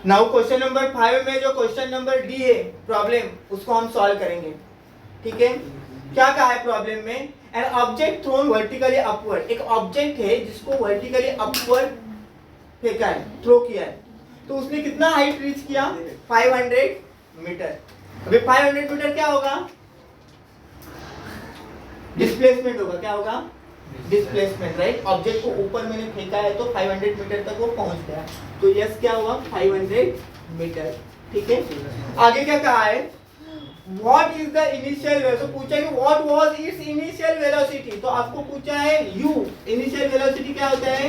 Now question number 5 में जो question number D है प्रॉब्लम, उसको हम सॉल्व करेंगे। ठीक है, क्या कहा है प्रॉब्लम में? An object thrown vertically upward, एक ऑब्जेक्ट है जिसको वर्टिकली अपवर्ड फेंका है, थ्रो किया है, तो उसने कितना हाइट रीच किया? 500 मीटर। अभी 500 मीटर क्या होगा? डिस्प्लेसमेंट होगा। क्या होगा? Displacement, right. ऑब्जेक्ट को ऊपर मैंने फेंका है तो 500 मीटर तक वो पहुंच गया, तो यस क्या हुआ? 500 मीटर। ठीक है, आगे क्या कहा है? What is the initial velocity? तो पूछा कि what was its initial velocity, तो आपको पूछा है u, initial velocity क्या होता है?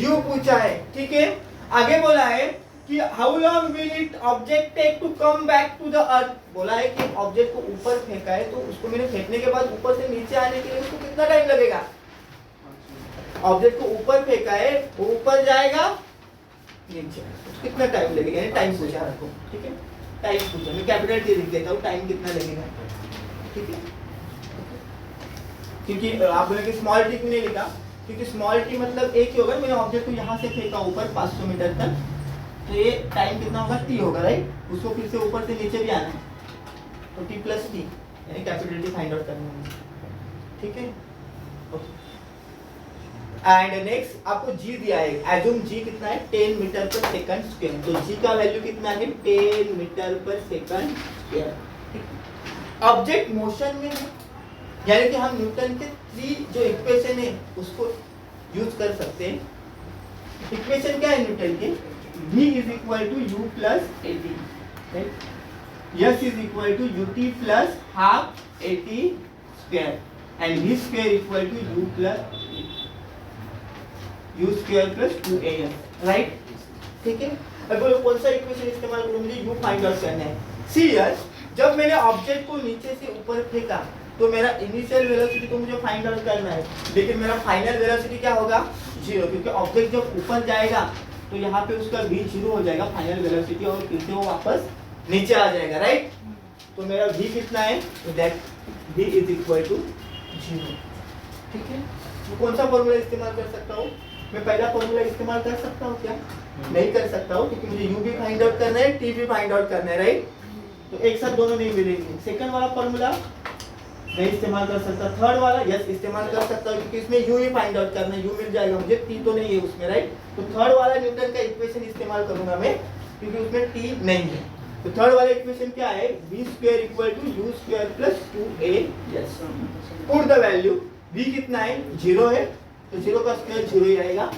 u पूछा है। ठीक है, आगे बोला है कि how long will it object take to come back to the earth, बोला है कि ऑब्जेक्ट को ऊपर फेंका है तो उसको मैंने फेंकने के बाद ऊपर से नीचे आने के लिए उसको कितना टाइम लगेगा? ऑब्जेक्ट को ऊपर फेंका है, वो ऊपर जाएगा नीचे, कितना टाइम लगेगा? यानी टाइम पूछा आपको। ठीक है, टाइम पूछा, मैं कैपिटल टी लिख देता हूँ, टाइम कितना लगेगा। ठीक है, क्योंकि आप बोलेंगे स्मॉल टी क्यों नहीं लिखा, क्योंकि स्मॉल टी मतलब एक ही होगा। मैंने ऑब्जेक्ट को यहाँ से फेंका ऊपर 500 मीटर तक, तो ये टाइम कितना होगा? टी होगा, राइट। उसको फिर से ऊपर से नीचे भी आना है, तो टी प्लस टी, यानी कैपिटल टी फाइंड आउट करना है। ठीक है, एंड नेक्स्ट आपको जी दिया है, एज्यूम जी कितना है? 10 मीटर पर सेकंड स्क्वायर, तो जी का वैल्यू कितना है? 10 मीटर पर सेकंड स्क्वायर। ऑब्जेक्ट मोशन में है, यानी कि हम न्यूटन के 3 जो इक्वेशन है उसको यूज कर सकते हैं। इक्वेशन क्या है न्यूटन के? v is equal to u plus A T, right. s is equal to ut plus half A T square, and v square equal to u plus u square plus 2as, right. ठीक है, अब बोलो कौन सा equation इस्तेमाल करूं? मुझे u फाइंड आउट करना है। सी हियर, जब मैंने ऑब्जेक्ट को नीचे से ऊपर फेंका तो मेरा इनिशियल वेलोसिटी तो मुझे फाइंड आउट करना है, लेकिन मेरा फाइनल वेलोसिटी क्या होगा? 0, क्योंकि ऑब्जेक्ट जब ऊपर जाएगा तो यहाँ पे उसका v 0 हो जाएगा फाइनल वेलोसिटी, और फिर से वो वापस नीचे आ जाएगा, राइट। तो मेरा v कितना है? That v is equal to 0। ठीक है, तो कौन सा फॉर्मूला इस्तेमाल कर सकता हूँ? मैं पहला फॉर्मूला इस्तेमाल कर सकता हूँ क्या? नहीं कर सकता हूँ, क्योंकि मुझे u भी फाइंड आउट करना है, t भी फाइंड आउट करना है, राइट। तो एक साथ दोनों नहीं मिलेंगे। सेकंड वाला फॉर्मूला नहीं इस्तेमाल कर सकता। थर्ड वाला यस इस्तेमाल कर सकता हूँ, क्योंकि इसमें u ही फाइंड आउट करना है, u मिल जाएगा मुझे, t तो नहीं है उसमें, राइट। तो थर्ड वाला न्यूटन का इक्वेशन इस्तेमाल करूंगा मैं, क्योंकि उसमें t नहीं है। तो थर्ड वाला इक्वेशन क्या है? v square equal to u square plus 2as। Put the value, v कितना है? 0 है, तो 0 का स्क्वायर 0 ही आएगा।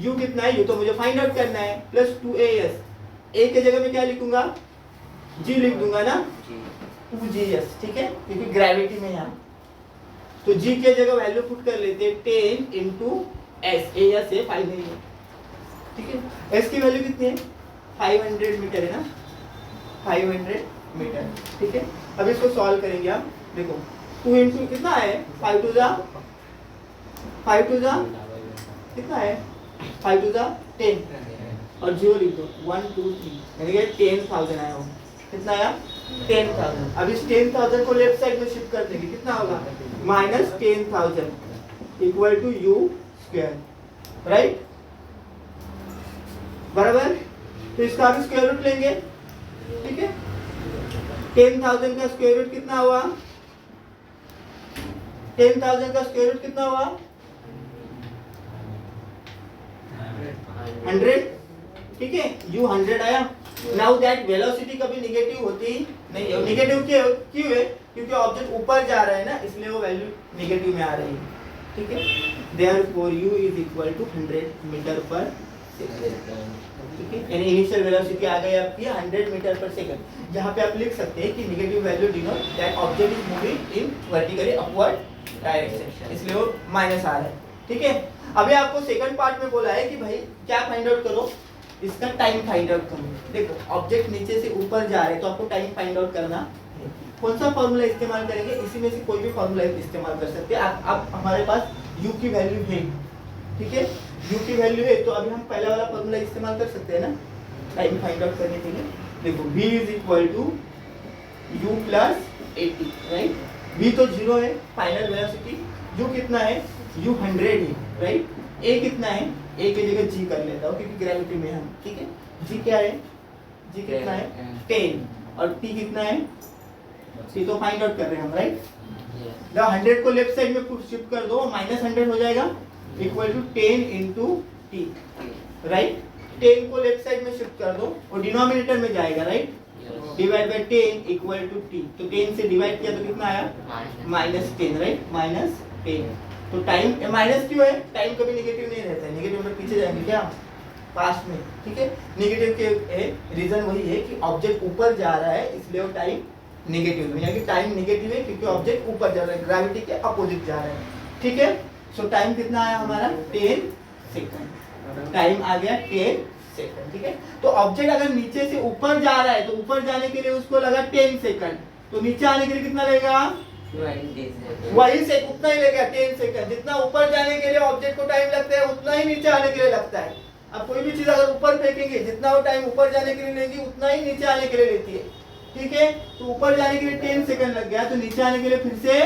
u कितना है? u तो मुझे फाइंड आउट करना है, प्लस 2as। a के जगह में क्या लिखूंगा? g लिख दूंगा ना, 2gs। ठीक है, क्योंकि ग्रेविटी में यहाँ, तो g के जगह वैल्यू पुट कर लेते हैं 10 इंटू s, a या से 5 नहीं है। ठीक है, s की वैल्यू कितनी है? 500 मीटर है ना, 500 मीटर। ठीक है, अब इसको सॉल्व करेंगे हम। देखो 2 इंटू कितना है? 5 टू जा कितना है? 5 टू जा 10, और 0 लिख दो, 1 2 3, यानी कि 10,000 आया हो। कितना आया? 10,000। अब इस 10,000 को लेफ्ट साइड में शिफ्ट कर देंगे, कितना होगा? Minus 10,000 equal to u square, right, बराबर। तो इसका भी स्क्वायर रूट लेंगे। ठीक है, 10,000 का स्क्वायर रूट कितना हुआ? 10,000 का स्क्वायर रूट कितना हुआ? 100। ठीक है, u 100 आया। नाउ दैट वेलोसिटी कभी नेगेटिव होती नहीं है। नेगेटिव क्यों है? क्योंकि ऑब्जेक्ट ऊपर जा रहा है ना, इसलिए वो वैल्यू नेगेटिव में आ रही है। ठीक है, therefore u is equal to 100 metre पर सेकंड। ठीक है, यानी इनिशियल वेलोसिटी आ गई आपकी 100 मीटर पर सेकंड, जहाँ पे आप लिख सकते हैं कि negative value denote that object is moving in vertically upward direction, इसलिए वो माइनस आ रहा है। ठीक है, अभी आपको सेकंड पार्ट में बोला है कि भाई क्या फाइंड आउट करो? इसका टाइम फाइंड आउट करो। देखो ऑब्जेक्ट नीचे से ऊपर जा रहे हैं, तो आपको टाइम फाइंड आउट करना है। कौन सा फॉर्मूला इस्तेमाल करेंगे? इसी में से कोई भी फॉर्मूला इस्तेमाल कर सकते हैं आप हमारे पास u की वैल्यू है। ठीक है, u की वैल्यू है, तो अभी हम पहला वाला फॉर्मूला इस्तेमाल कर सकते हैं ना टाइम फाइंड आउट करने के लिए। देखो v is equal to u plus 80, right. v तो 0 है, फाइनल वेलोसिटी। u कितना है? u 100 है, राइट। a कितना है? a की जगह g कर लेता हूँ, क्योंकि ग्रेविटी में हम। ठीक है, g क्या है? जी कितना है 10 और t कितना है, t तो फाइंड आउट कर रहे हैं हम, राइट। जब 100 को लेफ्ट साइड में शिफ्ट कर दो, -100 हो जाएगा equal to 10 into T, right. 10 को लेफ्ट साइड में शिफ्ट कर दो और डिनोमिनेटर में जाएगा, right. Divide by 10 equal to T, तो 10 से डिवाइड किया तो कितना आया -10, राइट, -10। तो टाइम माइनस क्यों है, टाइम कभी नेगेटिव नहीं रहता है, नेगेटिव मतलब पीछे जाएंगे क्या पास्ट में, ठीक है। नेगेटिव के रीजन वही है कि ऑब्जेक्ट ऊपर जा रहा है इसलिए वो टाइम नेगेटिव है, यानी कि टाइम नेगेटिव है क्योंकि ऑब्जेक्ट ऊपर जा रहा है, ग्रेविटी के अपोजिट जा रहा है, ठीक है। सो टाइम कितना आया हमारा 10 सेकंड, टाइम आ गया 10 सेकंड, ठीक है। तो ऑब्जेक्ट अगर नीचे से ऊपर जा रहा है तो ऊपर जाने के लिए उसको लगा 10 सेकंड, तो नीचे आने के लिए कितना लगेगा वही से उतना ही लगेगा 10 सेकंड। जितना ऊपर जाने के लिए ऑब्जेक्ट को टाइम लगता है उतना ही नीचे आने के लिए लगता है। अब कोई भी चीज अगर ऊपर फेंकेंगे जितना वो टाइम ऊपर जाने के लिए लेगी उतना ही नीचे आने के लिए लेती है, ठीक है। तो ऊपर जाने के लिए 10 सेकंड लग गया, तो नीचे आने के लिए फिर से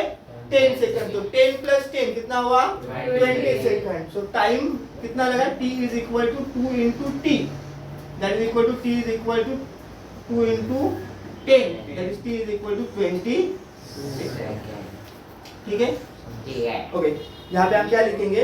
10 सेकंड, तो 10 + 10 कितना हुआ 20 सेकंड। सो टाइम कितना लगा t = 2 into t, that is equal to t = 2 into 10, that is t = 20 second, ठीक है। ओके, यहाँ पे हम क्या लिखेंगे